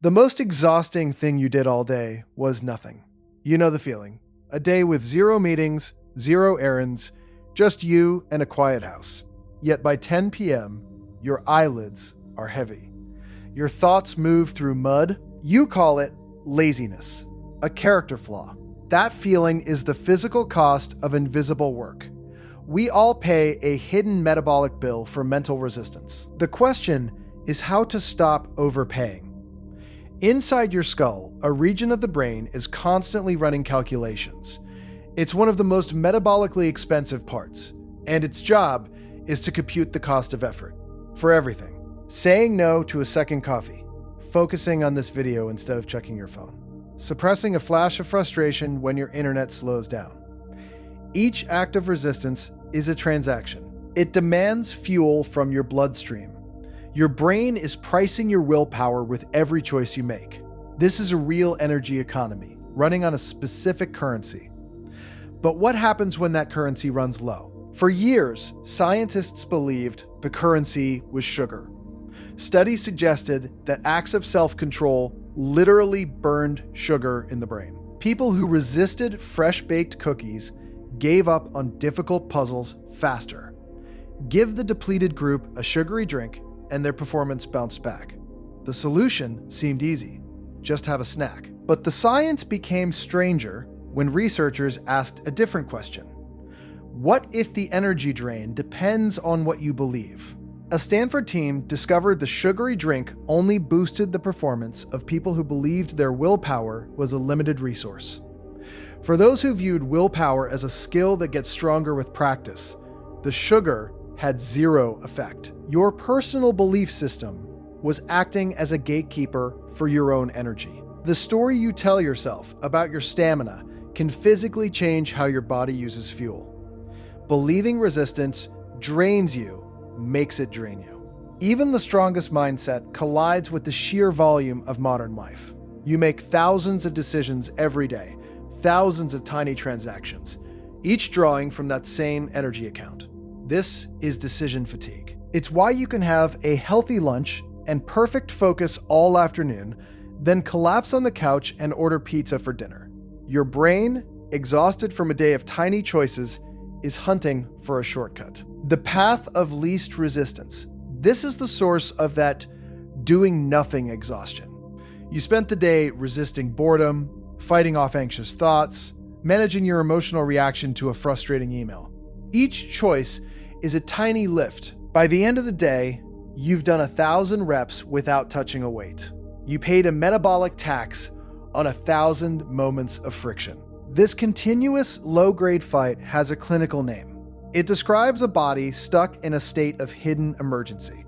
The most exhausting thing you did all day was nothing. You know the feeling. A day with 0 meetings, 0 errands, just you and a quiet house. Yet by 10 p.m., your eyelids are heavy. Your thoughts move through mud. You call it laziness, a character flaw. That feeling is the physical cost of invisible work. We all pay a hidden metabolic bill for mental resistance. The question is how to stop overpaying. Inside your skull, a region of the brain is constantly running calculations. It's one of the most metabolically expensive parts, and its job is to compute the cost of effort for everything. Saying no to a second coffee, focusing on this video instead of checking your phone, suppressing a flash of frustration when your internet slows down. Each act of resistance is a transaction. It demands fuel from your bloodstream. Your brain is pricing your willpower with every choice you make. This is a real energy economy, running on a specific currency. But what happens when that currency runs low? For years, scientists believed the currency was sugar. Studies suggested that acts of self-control literally burned sugar in the brain. People who resisted fresh-baked cookies gave up on difficult puzzles faster. Give the depleted group a sugary drink, and their performance bounced back. The solution seemed easy. Just have a snack. But the science became stranger when researchers asked a different question. What if the energy drain depends on what you believe? A Stanford team discovered the sugary drink only boosted the performance of people who believed their willpower was a limited resource. For those who viewed willpower as a skill that gets stronger with practice, the sugar had 0 effect. Your personal belief system was acting as a gatekeeper for your own energy. The story you tell yourself about your stamina can physically change how your body uses fuel. Believing resistance drains you, makes it drain you. Even the strongest mindset collides with the sheer volume of modern life. You make thousands of decisions every day, thousands of tiny transactions, each drawing from that same energy account. This is decision fatigue. It's why you can have a healthy lunch and perfect focus all afternoon, then collapse on the couch and order pizza for dinner. Your brain, exhausted from a day of tiny choices, is hunting for a shortcut. The path of least resistance. This is the source of that doing nothing exhaustion. You spent the day resisting boredom, fighting off anxious thoughts, managing your emotional reaction to a frustrating email. Each choice is a tiny lift. By the end of the day, you've done 1,000 reps without touching a weight. You paid a metabolic tax on 1,000 moments of friction. This continuous low-grade fight has a clinical name. It describes a body stuck in a state of hidden emergency.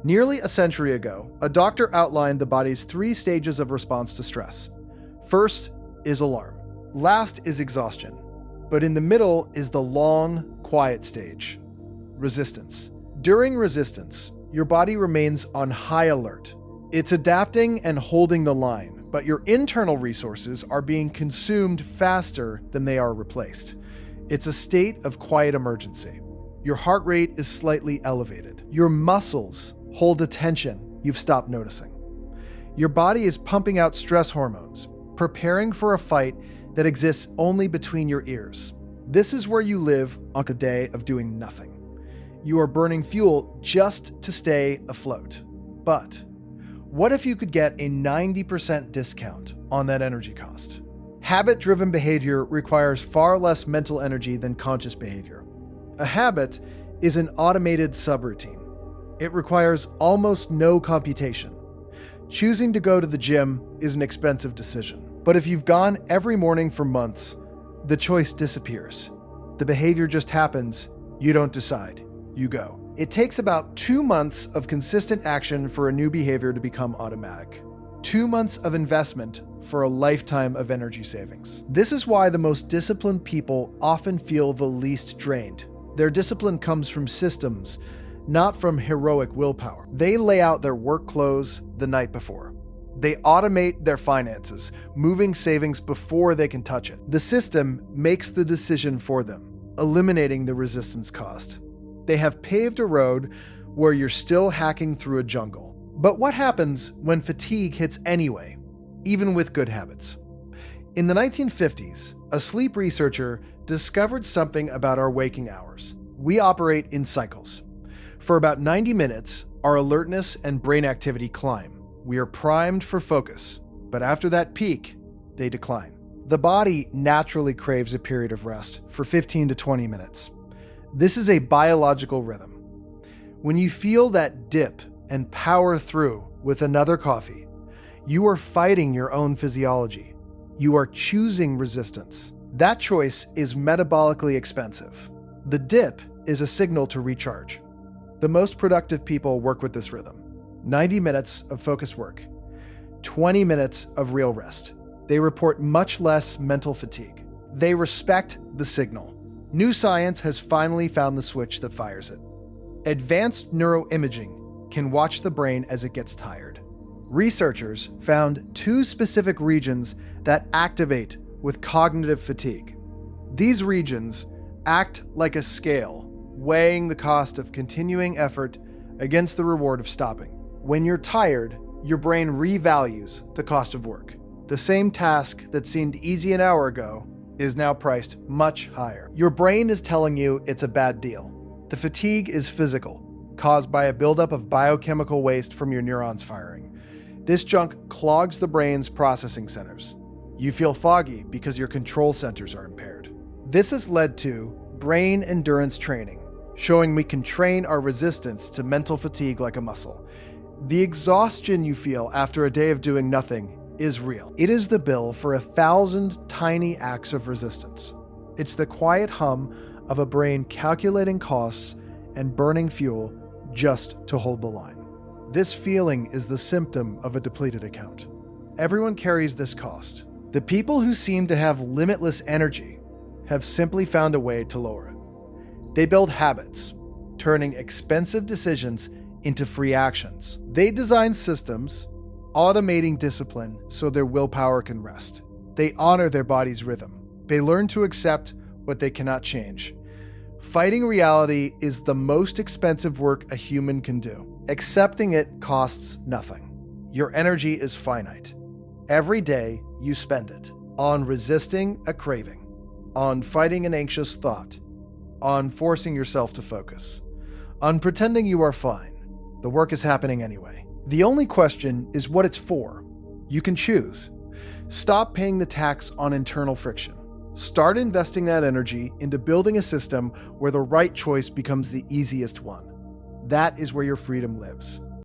Nearly a century ago, a doctor outlined the body's 3 stages of response to stress. First is alarm. Last is exhaustion. But in the middle is the long, quiet stage. Resistance. During resistance, your body remains on high alert. It's adapting and holding the line, but your internal resources are being consumed faster than they are replaced. It's a state of quiet emergency. Your heart rate is slightly elevated. Your muscles hold a tension you've stopped noticing. Your body is pumping out stress hormones, preparing for a fight that exists only between your ears. This is where you live on a day of doing nothing. You are burning fuel just to stay afloat. But what if you could get a 90% discount on that energy cost? Habit-driven behavior requires far less mental energy than conscious behavior. A habit is an automated subroutine. It requires almost no computation. Choosing to go to the gym is an expensive decision. But if you've gone every morning for months, the choice disappears. The behavior just happens. You don't decide. You go. It takes about 2 months of consistent action for a new behavior to become automatic. 2 months of investment for a lifetime of energy savings. This is why the most disciplined people often feel the least drained. Their discipline comes from systems, not from heroic willpower. They lay out their work clothes the night before. They automate their finances, moving savings before they can touch it. The system makes the decision for them, eliminating the resistance cost. They have paved a road where you're still hacking through a jungle. But what happens when fatigue hits anyway, even with good habits? In the 1950s, a sleep researcher discovered something about our waking hours. We operate in cycles. For about 90 minutes, our alertness and brain activity climb. We are primed for focus, but after that peak, they decline. The body naturally craves a period of rest for 15 to 20 minutes. This is a biological rhythm. When you feel that dip and power through with another coffee, you are fighting your own physiology. You are choosing resistance. That choice is metabolically expensive. The dip is a signal to recharge. The most productive people work with this rhythm. 90 minutes of focused work, 20 minutes of real rest. They report much less mental fatigue. They respect the signal. New science has finally found the switch that fires it. Advanced neuroimaging can watch the brain as it gets tired. Researchers found 2 specific regions that activate with cognitive fatigue. These regions act like a scale, weighing the cost of continuing effort against the reward of stopping. When you're tired, your brain revalues the cost of work. The same task that seemed easy an hour ago is now priced much higher. Your brain is telling you it's a bad deal. The fatigue is physical, caused by a buildup of biochemical waste from your neurons firing. This junk clogs the brain's processing centers. You feel foggy because your control centers are impaired. This has led to brain endurance training, showing we can train our resistance to mental fatigue like a muscle. The exhaustion you feel after a day of doing nothing is real. It is the bill for 1,000 tiny acts of resistance. It's the quiet hum of a brain calculating costs and burning fuel just to hold the line. This feeling is the symptom of a depleted account. Everyone carries this cost. The people who seem to have limitless energy have simply found a way to lower it. They build habits, turning expensive decisions into free actions. They design systems, automating discipline so their willpower can rest. They honor their body's rhythm. They learn to accept what they cannot change. Fighting reality is the most expensive work a human can do. Accepting it costs nothing. Your energy is finite. Every day you spend it on resisting a craving, on fighting an anxious thought, on forcing yourself to focus, on pretending you are fine. The work is happening anyway. The only question is what it's for. You can choose. Stop paying the tax on internal friction. Start investing that energy into building a system where the right choice becomes the easiest one. That is where your freedom lives.